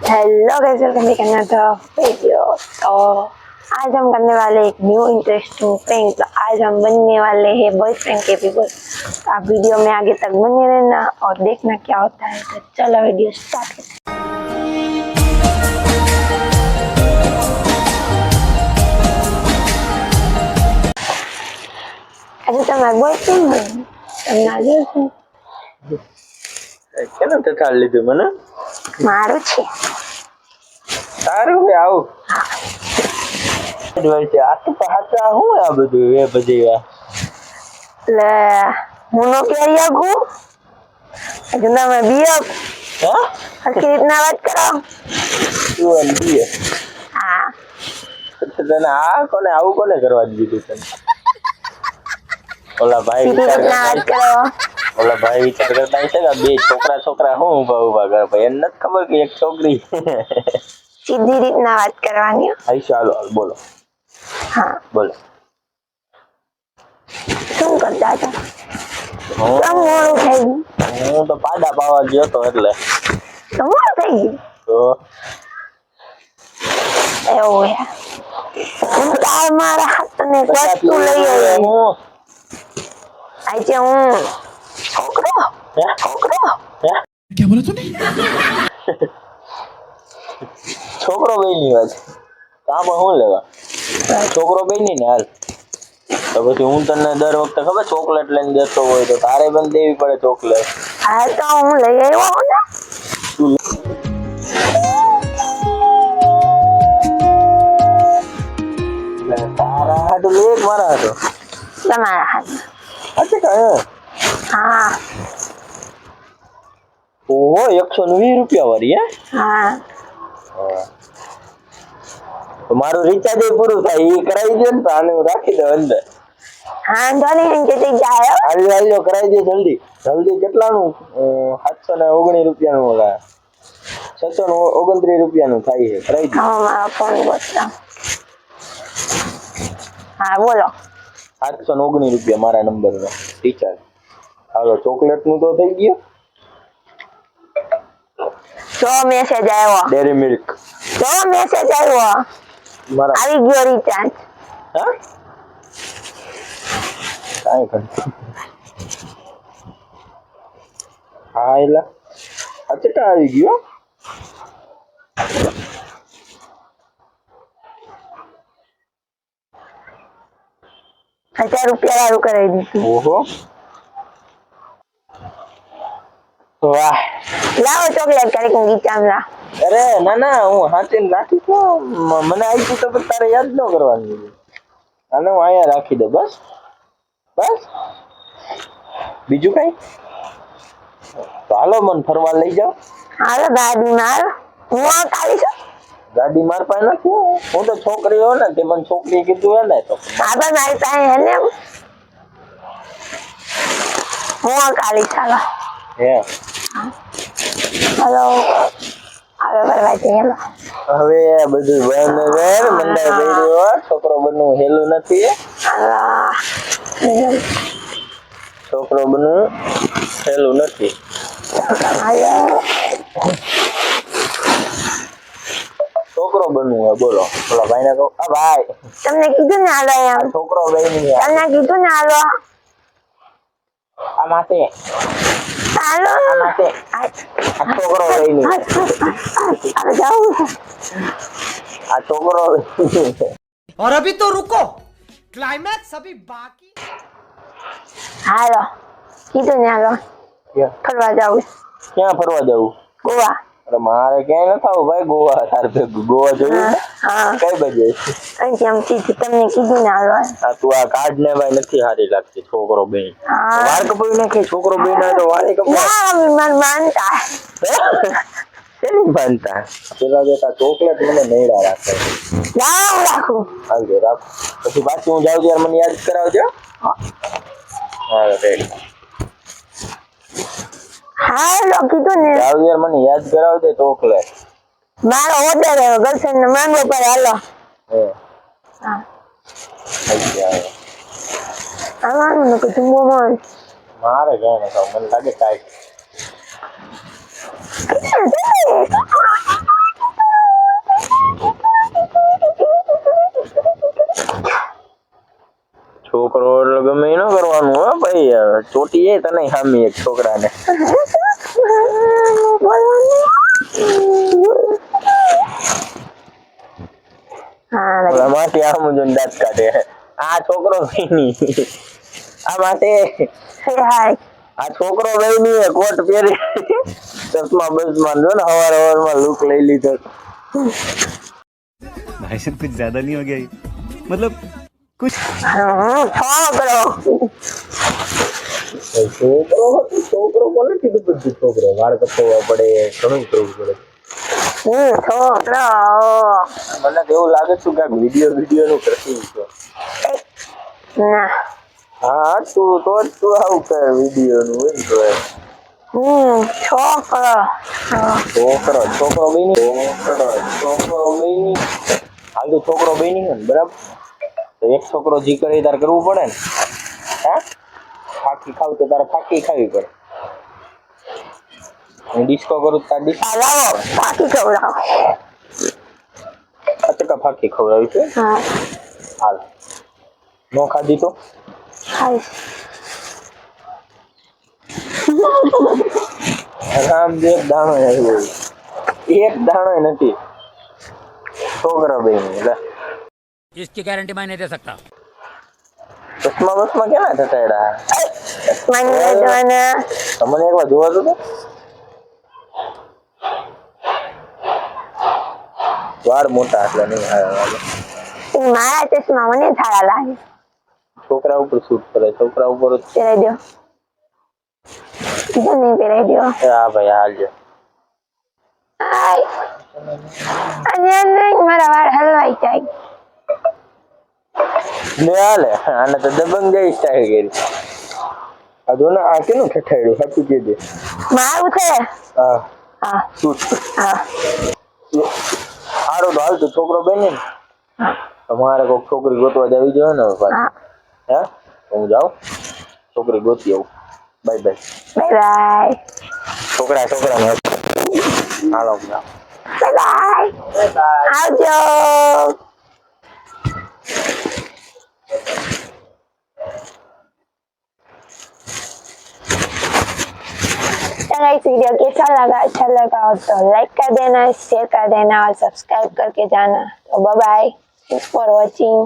Hello कैसे तुम्हें करना था वीडियो। तो आज हम करने वाले एक न्यू इंटरेस्टिंग प्रैंक। तो आज हम बनने वाले हैं बॉयफ्रेंड के पीपल। तो आप वीडियो में आगे तक बने रहना और देखना क्या होता है। तो चलो वीडियो स्टार्ट करते हैं। આજે તમારા બોયફ્રેન્ડ તમને આજે કેમ ટટાળ લીધું મને મારું છે સારું હે આવું આ તો પાછા હું આ બધું એ બધી એટલે હું નો ક્યારે આગું આજે તમે બીયપ હા હરખી રીતના વાત કરો। તું એમ બીએ હા તને આ કોને આવું કોને કરવા દીધું તને ઓલા ભાઈ સીધી વિચાર રીતના વાત કરતા કરો। ઓલા ભાઈ વિચાર કરતા છે કે બે છોકરા હું ઊભા ઊભા કરે ભાઈ એને નથી ખબર કે એક છોકરી સીધી રીતના વાત કરવાની। આઈ ચાલો બોલો હા બોલો શું કરતા હતા? કેમ મોડું થઈ ગયું? હું તો પાડા પાવા ગયો તો એટલે તો મોડું થઈ ગયું તો એવું હે। હું તાર મારા હાથને એક વસ્તુ લઈ આવી। હું આજે હું છોકરો હે હે क्या बोला तूने? છોકરો બેની વાત કામ હું લેવા છોકરો બેની ને હાલ તો પછી હું તને દર વખતે ખબર ચોકલેટ લઈને દેતો હોય તો તારે પણ દેવી પડે ચોકલેટ હા તો હું લઈ આવ્યો હું ને તું તારા હાટું લે મારા હાટું તમારા હાથ। અચ્છા કયો હા ઓહો 120 રૂપિયા વાળી હે હા તો મારું રિચાર્જ પૂરું થાય એ કરાવી દે ને તો આને હું રાખી દઉં અંદર હા ધોની જતી જાય હાલ્યો કરાવી દે જલ્દી જલ્દી કેટલાનું 719 રૂપિયાનું ઓલા 629 રૂપિયાનું થાય છે કરાવી દે હા મારો ફોન ગોતતો। હા બોલો 719 રૂપિયા મારા નંબર નો રિચાર્જ હાલો ચોકલેટ નું તો થઈ ગયું જો મેસેજ આવ્યો ડેરી મિલ્ક જો મેસેજ આવ્યો મારા આવી ગયો રિચાર્જ। હા કાઈ કર હા એલા અચટા આવી ગયો ₹1000 વાળું કરાવી દીધું। ઓહો વાહ લાવો ચોકલેટ કરી હું ગીચામલા। અરે ના ના હું હાથે રાખી તો મને આવી તો પણ તારે યાદ ન કરવાની આને હું અહીંયા રાખી દે બસ બસ બીજું કઈ તો હાલો મને ફરવા લઈ જાઓ હાલો ગાડી માર હું કાઢી છું ગાડી માર પાસે નથી હું તો છોકરી હો ને તે મને છોકરી કીધું હે ને તો હા પણ મારી પાસે હે ને હું કાઢી ચાલો હે હાલો હવે ફરવા જઈએ હવે બધું બંધ વેર મંડાઈ ગયું છોકરો બનવું હેલું નથી છોકરો બનવું હેલું નથી છોકરો બનવું હે બોલો બોલો ભાઈ ને કહો આ ભાઈ તમને કીધું ને હાલો એમ છોકરો બની તમને કીધું ને હાલો આ માથે હાલો આ માથે આ છોકરો બની હવે જાઉં આ છોકરો और अभी तो रुको क्लाइमैक्स अभी बाकी હાલો કીધું ને હાલો ફરવા જાઉં ક્યાં ફરવા જવું ગોવા અરે મારે ક્યાંય ન થાવું ભાઈ ગોવા તાર ભેગું ગોવા જોયું હા કઈ બાજુ અહીંથી આમ સીધું તમને કીધું ને હાલો આ તું આ કાર્ડ ને ભાઈ નથી સારી લાગતી છોકરો બેન હા વાળ કપાવી નાખે છોકરો બેન તો વાળી કપાવ ના મન માનતા શેની માનતા પેલા બેટા ચોકલેટ મને નૈડા રાખે લાવ રાખું હાલજો રાખ પછી પાછી હું જાઉં ત્યારે મને યાદ કરાવજો હા રેડી હાલો કીધું ને જાઉં ત્યારે મને યાદ કરાવજે ચોકલેટ મારો ઓર્ડર આવ્યો ગર્લફ્રેન્ડ ને માંગવો પડે હાલો હે હા થઈ ગયા આવવાનું ને કીધું મોમોન મારે ક્યાંય ન થાવ મને લાગે કાંઈ ચોટી જાય તને હામી એક છોકરાને. હા ઓલા માટે આમ જો દાંત કાઢે. આ છોકરો નહીં. આ માટે હાય આ છોકરો નહીં કોટ પહેરી ચશ્મા બસમાં જો ને હવારમાં લુક લઈ લીધો. भाई साहब कुछ ज्यादा नहीं हो गया ये? मतलब कुछ છોકરો કોને કીધું બધું છોકરો વાળ કપાવવા પડે ઘણું કરવું પડે. છોકરો મને તો એવું લાગે છે કે વિડીયો નું કરતી છે. ના હા તું આવું કર વિડીયો નું હોય તો છોકરો બેની હાલ તો છોકરો બેની ને બરાબર તો એક છોકરો જી કરે તારે કરવું પડે ને. હા ફાકી ખાવ તો તારે ફાકી ખાવી પડે. ડિસ્કો કરું તાર ડિસ્કો ફાકી ખવડાવો. અચકા ફાકી ખવડાવી છે. હા હાલ નો ખાધી તો ખાઈશ. આરામ એક દાણો આવ્યો એક દાણો નથી છોકરા બેની. इसकी गारंटी मैं नहीं दे सकता। ચશ્મા બસમાં કેના થતા એડા મને તમને એકવાર જોવા તો વાળ મોટા એટલે નહીં આવે. મારા ચશ્મા મને સારા લાગે. છોકરા ઉપર શૂટ કરે છોકરા ઉપર જ. પહેરાઈ દો કીધું નહીં પહેરાઈ દો. હા ભાઈ હાલજો. અને મારા વાળ હલવાઈ જાય. ને હાલે આને તો દબંગ જઈ સ્ટાઈલ કરી. આ જો ને આ કેનું ઠઠાડ્યું સાચું કીધું મારું છે. હા હા શૂટ હા સારું તો હાલ તો છોકરો બેને ને તમારે કોઈક છોકરી ગોતવા જવી જોઈએ ને હા હે હું જાઉં છોકરી ગોતી આવું. બાય બાય બાય છોકરા હાલો બાય આવજો. गाइस वीडियो कैसा लगा अच्छा लगा हो तो लाइक कर देना शेयर कर देना और सब्सक्राइब करके जाना. तो bye bye thanks for watching.